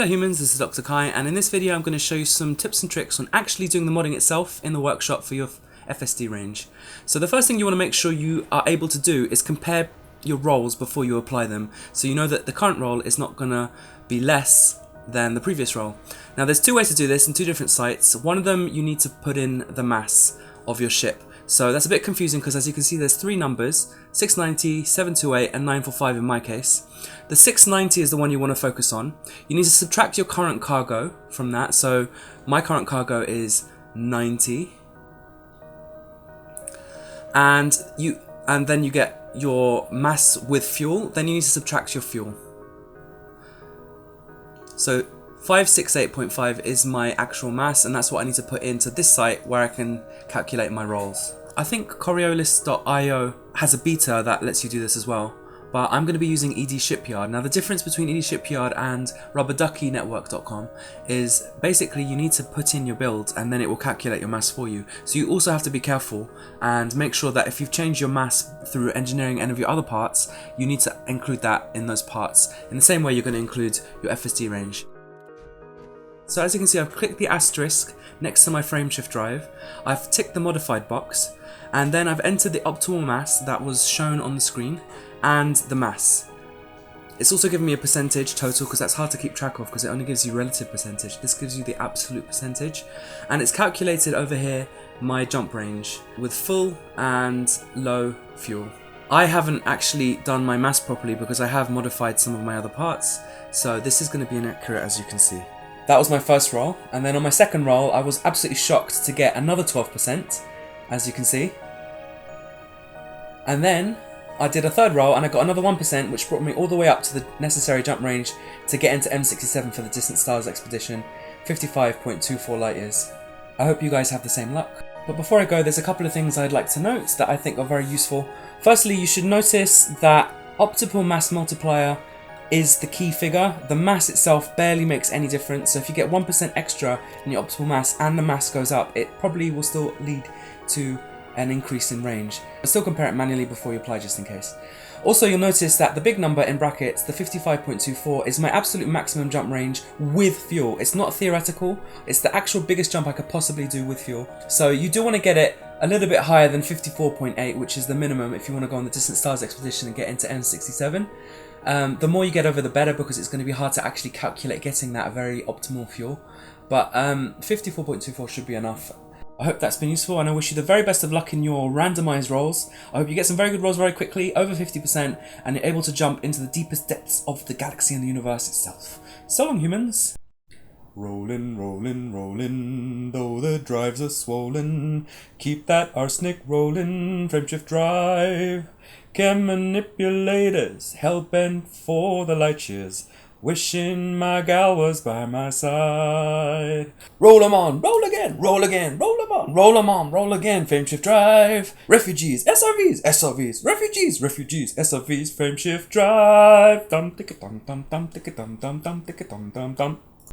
Hello humans, this is Dr. Kaii, and in this video I'm going to show you some tips and tricks on actually doing the modding itself in the workshop for your FSD range. So the first thing you want to make sure you are able to do is compare your rolls before you apply them, so you know that the current roll is not going to be less than the previous roll. Now there's two ways to do this in two different sites. One of them you need to put in the mass of your ship. So that's a bit confusing because as you can see there's three numbers, 690, 728 and 945 in my case. The 690 is the one you want to focus on. You need to subtract your current cargo from that. So my current cargo is 90. And then you get your mass with fuel, then you need to subtract your fuel. So 568.5 is my actual mass, and that's what I need to put into this site where I can calculate my rolls. I think Coriolis.io has a beta that lets you do this as well, but I'm going to be using ED Shipyard. Now the difference between ED Shipyard and rubberduckynetwork.com is basically you need to put in your build and then it will calculate your mass for you. So you also have to be careful and make sure that if you've changed your mass through engineering any of your other parts, you need to include that in those parts in the same way you're going to include your FSD range. So as you can see, I've clicked the asterisk next to my frameshift drive, I've ticked the modified box, and then I've entered the optimal mass that was shown on the screen and the mass. It's also given me a percentage total because that's hard to keep track of because it only gives you relative percentage. This gives you the absolute percentage, and it's calculated over here my jump range with full and low fuel. I haven't actually done my mass properly because I have modified some of my other parts, so this is going to be inaccurate as you can see. That was my first roll, and then on my second roll I was absolutely shocked to get another 12%, as you can see. And then I did a third roll and I got another 1%, which brought me all the way up to the necessary jump range to get into M67 for the Distant Stars expedition, 55.24 light years. I hope you guys have the same luck. But before I go, there's a couple of things I'd like to note that I think are very useful. Firstly, you should notice that optimal mass multiplier is the key figure. The mass itself barely makes any difference, so if you get 1% extra in your optimal mass and the mass goes up, it probably will still lead to an increase in range. But still compare it manually before you apply just in case. Also, you'll notice that the big number in brackets, the 55.24, is my absolute maximum jump range with fuel. It's not theoretical, it's the actual biggest jump I could possibly do with fuel. So you do want to get it a little bit higher than 54.8, which is the minimum if you want to go on the Distant Stars expedition and get into M67. The more you get over the better, because it's going to be hard to actually calculate getting that very optimal fuel. But 54.24 should be enough. I hope that's been useful, and I wish you the very best of luck in your randomized rolls. I hope you get some very good rolls very quickly, over 50%, and you're able to jump into the deepest depths of the galaxy and the universe itself. So long, humans! Rollin', rollin', rollin', though the drives are swollen. Keep that arsenic rollin', frameshift drive. Chem manipulators, hell-bent for the light years. Wishing my gal was by my side. Roll 'em on, roll again, roll again, roll 'em on, roll 'em on, roll again, frameshift drive. Refugees, SRVs, SRVs, refugees, refugees, SRVs, frameshift drive. Dum ticka dum dum dum ticka dum dum dum ticka dum dum dum.